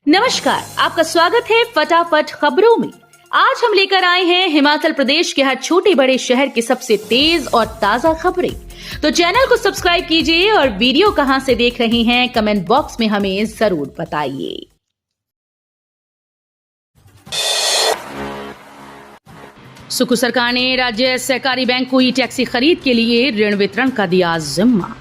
नमस्कार, आपका स्वागत है फटाफट खबरों में। आज हम लेकर आए हैं हिमाचल प्रदेश के हर छोटे बड़े शहर की सबसे तेज और ताजा खबरें। तो चैनल को सब्सक्राइब कीजिए और वीडियो कहां से देख रहे हैं कमेंट बॉक्स में हमें जरूर बताइए। सुक्खू सरकार ने राज्य सहकारी बैंक को ई टैक्सी खरीद के लिए ऋण वितरण का दिया जिम्मा।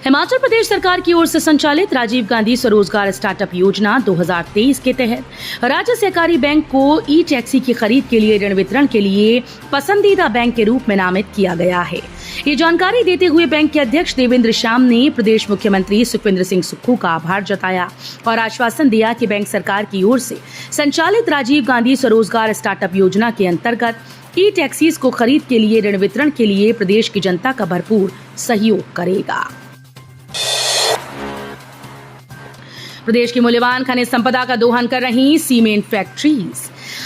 हिमाचल प्रदेश सरकार की ओर से संचालित राजीव गांधी स्वरोजगार स्टार्टअप योजना 2023 के तहत राज्य सहकारी बैंक को ई टैक्सी की खरीद के लिए ऋण वितरण के लिए पसंदीदा बैंक के रूप में नामित किया गया है। ये जानकारी देते हुए बैंक के अध्यक्ष देवेंद्र श्याम ने प्रदेश मुख्यमंत्री सुखविंदर सिंह सुक्खू का आभार जताया और आश्वासन दिया कि बैंक सरकार की ओर से संचालित राजीव गांधी स्वरोजगार स्टार्टअप योजना के अंतर्गत ई टैक्सीज को खरीद के लिए ऋण वितरण के लिए प्रदेश की जनता का भरपूर सहयोग करेगा। प्रदेश की मूल्यवान खनिज संपदा का दोहन कर रही सीमेंट फैक्ट्रीज।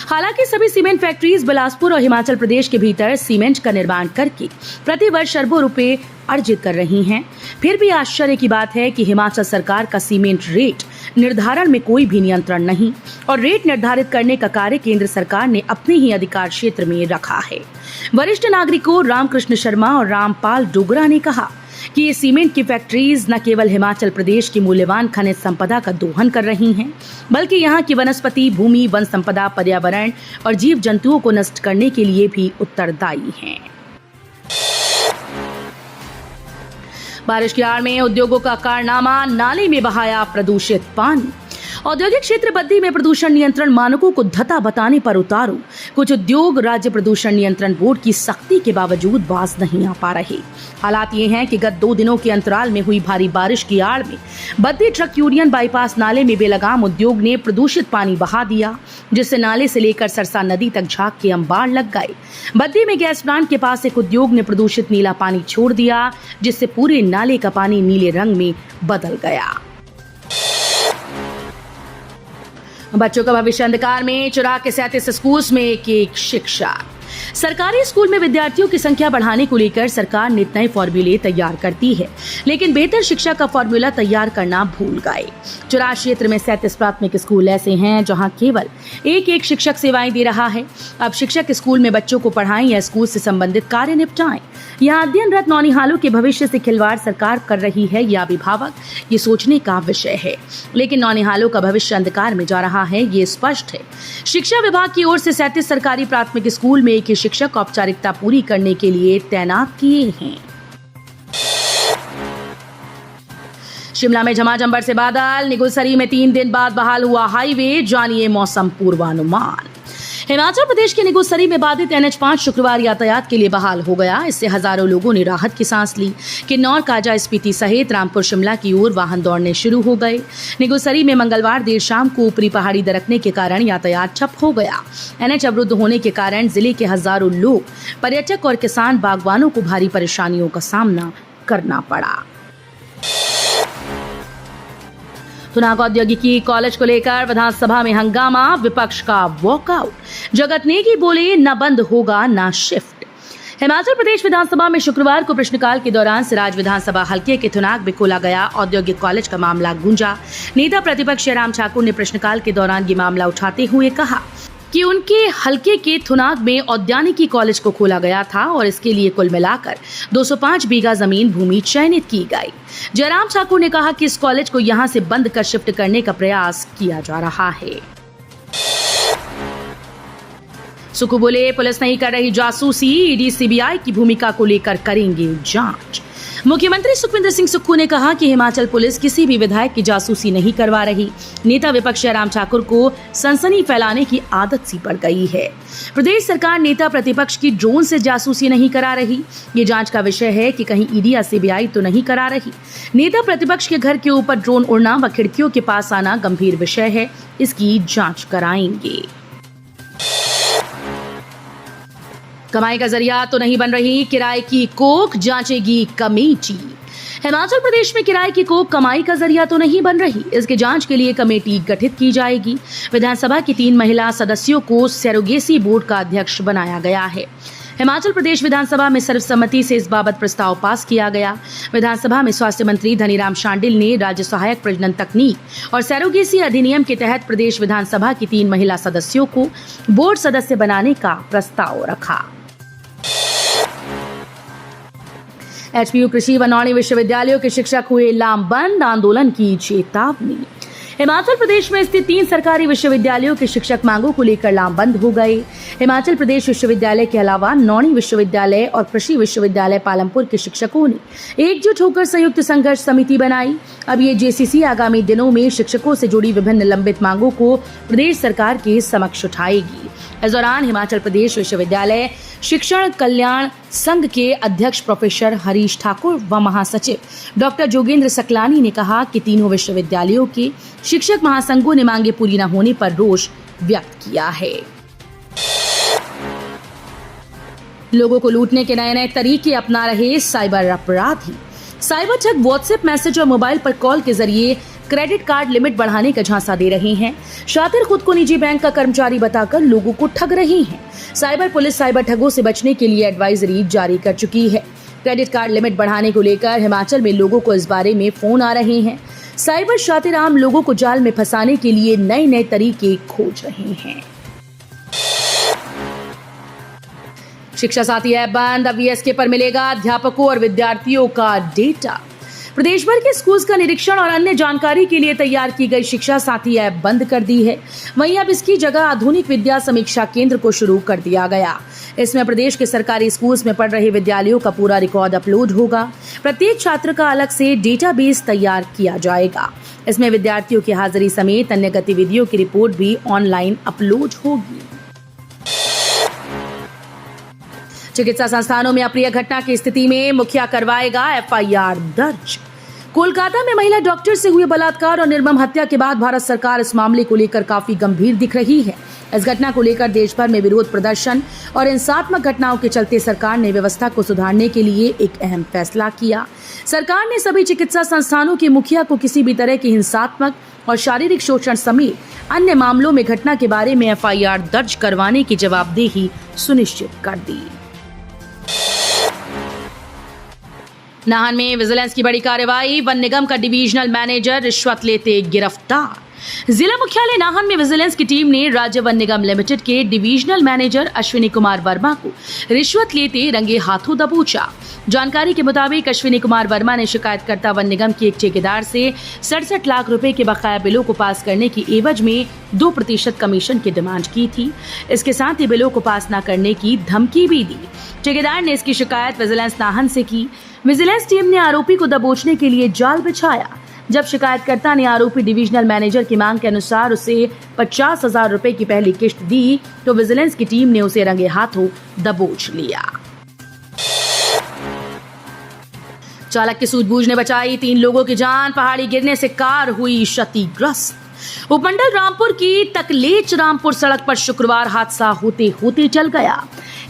हालांकि सभी सीमेंट फैक्ट्रीज बिलासपुर और हिमाचल प्रदेश के भीतर सीमेंट का निर्माण करके प्रति वर्ष अरबों रुपए अर्जित कर रही हैं। फिर भी आश्चर्य की बात है कि हिमाचल सरकार का सीमेंट रेट निर्धारण में कोई भी नियंत्रण नहीं और रेट निर्धारित करने का कार्य केंद्र सरकार ने अपने ही अधिकार क्षेत्र में रखा है। वरिष्ठ नागरिकों रामकृष्ण शर्मा और रामपाल डोगरा ने कहा कि ये सीमेंट की फैक्ट्रीज न केवल हिमाचल प्रदेश की मूल्यवान खनिज संपदा का दोहन कर रही हैं, बल्कि यहाँ की वनस्पति, भूमि, वन संपदा, पर्यावरण और जीव जंतुओं को नष्ट करने के लिए भी उत्तरदायी हैं। बारिश की आड़ में उद्योगों का कारनामा, नाले में बहाया प्रदूषित पानी। औद्योगिक क्षेत्र बद्दी में प्रदूषण नियंत्रण मानकों को धता बताने पर उतारू कुछ उद्योग राज्य प्रदूषण नियंत्रण बोर्ड की सख्ती के बावजूद बाज नहीं आ पा रहे। हालात ये हैं कि गत 2 दिनों के अंतराल में हुई भारी बारिश की आड़ में बद्दी ट्रक यूनियन बाईपास नाले में बेलगाम उद्योग ने प्रदूषित पानी बहा दिया, जिससे नाले से लेकर सरसा नदी तक झाग के अंबार लग गए। बद्दी में गैस प्लांट के पास एक उद्योग ने प्रदूषित नीला पानी छोड़ दिया, जिससे पूरे नाले का पानी नीले रंग में बदल गया। बच्चों का भविष्य अंधकार में, चुरा के 37 स्कूल में एक शिक्षा। सरकारी स्कूल में विद्यार्थियों की संख्या बढ़ाने को लेकर सरकार नित नए फॉर्मूले तैयार करती है, लेकिन बेहतर शिक्षा का फॉर्मूला तैयार करना भूल गए। चुराह क्षेत्र में 37 प्राथमिक स्कूल ऐसे हैं जहां केवल एक शिक्षक सेवाएं दे रहा है। अब शिक्षक स्कूल में बच्चों को पढ़ाएं या स्कूल से संबंधित कार्य निपटाएं। यहाँ अध्ययनरत नौनिहालों के भविष्य से खिलवाड़ सरकार कर रही है या अभिभावक, ये सोचने का विषय है। लेकिन नौनिहालों का भविष्य अंधकार में जा रहा है, ये स्पष्ट है। शिक्षा विभाग की ओर से 37 सरकारी प्राथमिक स्कूल में एक शिक्षक औपचारिकता पूरी करने के लिए तैनात किए हैं। शिमला में झमाझम बरसे बादल, निगुलसरी में 3 दिन बाद बहाल हुआ हाईवे, जानिए मौसम पूर्वानुमान। हिमाचल प्रदेश के निगुलसरी में बाधित NH5 शुक्रवार यातायात के लिए बहाल हो गया। इससे हजारों लोगों ने राहत की सांस ली। किन्नौर, काजा, स्पीति सहित रामपुर, शिमला की ओर वाहन दौड़ने शुरू हो गए। निगुलसरी में मंगलवार देर शाम को ऊपरी पहाड़ी दरकने के कारण यातायात ठप हो गया। NH अवरुद्ध होने के कारण जिले के हजारों लोग, पर्यटक और किसान बागवानों को भारी परेशानियों का सामना करना पड़ा। थुनाग औद्योगिकी कॉलेज को लेकर विधानसभा में हंगामा, विपक्ष का वॉकआउट। जगत नेगी बोले, न बंद होगा न शिफ्ट। हिमाचल प्रदेश विधानसभा में शुक्रवार को प्रश्नकाल के दौरान सिराज विधानसभा हल्के के थुनाग में खोला गया औद्योगिक कॉलेज का मामला गूंजा। नेता प्रतिपक्ष जयराम ठाकुर ने प्रश्नकाल के दौरान ये मामला उठाते हुए कहा कि उनके हल्के के थुनाग में औद्यानिकी कॉलेज को खोला गया था और इसके लिए कुल मिलाकर 205 बीघा जमीन भूमि चयनित की गई। जयराम ठाकुर ने कहा कि इस कॉलेज को यहां से बंद कर शिफ्ट करने का प्रयास किया जा रहा है। सुक्खू बोले, पुलिस नहीं कर रही जासूसी, ईडी सीबीआई की भूमिका को लेकर करेंगे जांच। मुख्यमंत्री सुखविंदर सिंह सुक्खू ने कहा कि हिमाचल पुलिस किसी भी विधायक की जासूसी नहीं करवा रही। नेता विपक्ष जयराम ठाकुर को सनसनी फैलाने की आदत सी पड़ गई है। प्रदेश सरकार नेता प्रतिपक्ष की ड्रोन से जासूसी नहीं करा रही। ये जांच का विषय है कि कहीं ईडी या सीबीआई तो नहीं करा रही। नेता प्रतिपक्ष के घर के ऊपर ड्रोन उड़ना व खिड़कियों के पास आना गंभीर विषय है, इसकी जांच कराएंगे। कमाई का जरिया तो नहीं बन रही किराए की कोख, जांचेगी कमेटी। हिमाचल प्रदेश में किराए की कोख कमाई का जरिया तो नहीं बन रही, इसके जांच के लिए कमेटी गठित की जाएगी। विधानसभा की 3 महिला सदस्यों को सरोगेसी बोर्ड का अध्यक्ष बनाया गया है। हिमाचल प्रदेश विधानसभा में सर्वसम्मति से इस बाबत प्रस्ताव पास किया गया। विधानसभा में स्वास्थ्य मंत्री धनीराम शांडिल ने राज्य सहायक प्रजनन तकनीक और सैरोगेसी अधिनियम के तहत प्रदेश विधानसभा की 3 महिला सदस्यों को बोर्ड सदस्य बनाने का प्रस्ताव रखा। एचपीयू कृषि व नौणी विश्वविद्यालयों के शिक्षक हुए लामबंद, आंदोलन की चेतावनी। हिमाचल प्रदेश में स्थित 3 सरकारी विश्वविद्यालयों के शिक्षक मांगों को लेकर लामबंद हो गए। हिमाचल प्रदेश विश्वविद्यालय के अलावा नौणी विश्वविद्यालय और कृषि विश्वविद्यालय पालमपुर के शिक्षकों ने एकजुट होकर संयुक्त संघर्ष समिति बनाई। अब ये जेसीसी आगामी दिनों में शिक्षकों से जुड़ी विभिन्न लंबित मांगों को प्रदेश सरकार के समक्ष उठाएगी। इस दौरान हिमाचल प्रदेश विश्वविद्यालय शिक्षण कल्याण संघ के अध्यक्ष प्रोफेसर हरीश ठाकुर व महासचिव डॉक्टर जोगेंद्र सकलानी ने कहा कि तीनों विश्वविद्यालयों के शिक्षक महासंघों ने मांगे पूरी न होने पर रोष व्यक्त किया है। लोगों को लूटने के नए नए तरीके अपना रहे साइबर अपराधी। साइबर ठग व्हाट्सएप मैसेज और मोबाइल पर कॉल के जरिए क्रेडिट कार्ड लिमिट बढ़ाने का झांसा दे रहे हैं। शातिर खुद को निजी बैंक का कर्मचारी बताकर लोगों को ठग रहे हैं। साइबर पुलिस साइबर ठगों से बचने के लिए एडवाइजरी जारी कर चुकी है। क्रेडिट कार्ड लिमिट बढ़ाने को लेकर हिमाचल में लोगों को इस बारे में फोन आ रहे हैं। साइबर शातिर आम लोगों को जाल में फंसाने के लिए नए नए तरीके खोज रहे हैं। शिक्षा साथी ऐप बंद, अब वीएसके पर मिलेगा अध्यापकों और विद्यार्थियों का डेटा। प्रदेश भर के स्कूल्स का निरीक्षण और अन्य जानकारी के लिए तैयार की गई शिक्षा साथी ऐप बंद कर दी है। वहीं अब इसकी जगह आधुनिक विद्या समीक्षा केंद्र को शुरू कर दिया गया। इसमें प्रदेश के सरकारी स्कूल्स में पढ़ रहे विद्यालयों का पूरा रिकॉर्ड अपलोड होगा। प्रत्येक छात्र का अलग से डेटाबेस तैयार किया जाएगा। इसमें विद्यार्थियों की हाजिरी समेत अन्य गतिविधियों की रिपोर्ट भी ऑनलाइन अपलोड होगी। चिकित्सा संस्थानों में अप्रिय घटना की स्थिति में मुखिया करवाएगा एफआईआर दर्ज। कोलकाता में महिला डॉक्टर से हुए बलात्कार और निर्मम हत्या के बाद भारत सरकार इस मामले को लेकर काफी गंभीर दिख रही है। इस घटना को लेकर देश भर में विरोध प्रदर्शन और हिंसात्मक घटनाओं के चलते सरकार ने व्यवस्था को सुधारने के लिए एक अहम फैसला किया। सरकार ने सभी चिकित्सा संस्थानों के मुखिया को किसी भी तरह की हिंसात्मक और शारीरिक शोषण समेत अन्य मामलों में घटना के बारे में एफआईआर दर्ज करवाने की जवाबदेही सुनिश्चित कर दी। नाहन में विजिलेंस की बड़ी कार्रवाई, वन निगम का डिविजनल मैनेजर रिश्वत लेते गिरफ्तार। जिला मुख्यालय नाहन में विजिलेंस की टीम ने राज्य वन निगम लिमिटेड के डिविजनल मैनेजर अश्विनी कुमार वर्मा को रिश्वत लेते रंगे हाथों दबोचा। जानकारी के मुताबिक अश्विनी कुमार वर्मा ने शिकायतकर्ता वन निगम के एक ठेकेदार से 67 लाख रुपए के बकाया बिलों को पास करने की एवज में 2% कमीशन की डिमांड की थी। इसके साथ ही बिलों को पास न करने की धमकी भी दी। ठेकेदार ने इसकी शिकायत विजिलेंस नाहन से की। विजिलेंस टीम ने आरोपी को दबोचने के लिए जाल बिछाया। जब शिकायतकर्ता ने आरोपी डिविजनल मैनेजर की मांग के अनुसार उसे 50,000 रुपए की पहली किश्त दी तो विजिलेंस की टीम ने उसे रंगे हाथों दबोच लिया। चालक की सूझबूझ ने बचाई 3 लोगों की जान। पहाड़ी गिरने से कार हुई क्षतिग्रस्त। उपमंडल रामपुर की तकलेच रामपुर सड़क पर शुक्रवार हादसा होते होते चल गया।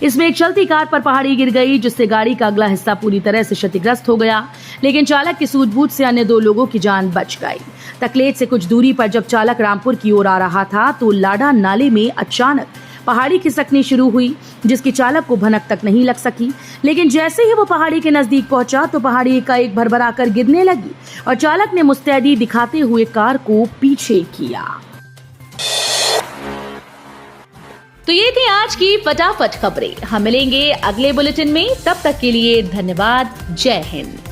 इसमें एक चलती कार पर पहाड़ी गिर गई, जिससे गाड़ी का अगला हिस्सा पूरी तरह से क्षतिग्रस्त हो गया, लेकिन चालक की सूझबूझ से अन्य 2 लोगों की जान बच गई। तकलेच से कुछ दूरी पर जब चालक रामपुर की ओर आ रहा था तो लाडा नाले में अचानक पहाड़ी खिसकनी शुरू हुई, जिसकी चालक को भनक तक नहीं लग सकी। लेकिन जैसे ही वो पहाड़ी के नजदीक पहुंचा तो पहाड़ी एकाएक भरभरा कर गिरने लगी और चालक ने मुस्तैदी दिखाते हुए कार को पीछे किया। तो ये थी आज की फटाफट खबरें। हम मिलेंगे अगले बुलेटिन में, तब तक के लिए धन्यवाद। जय हिंद।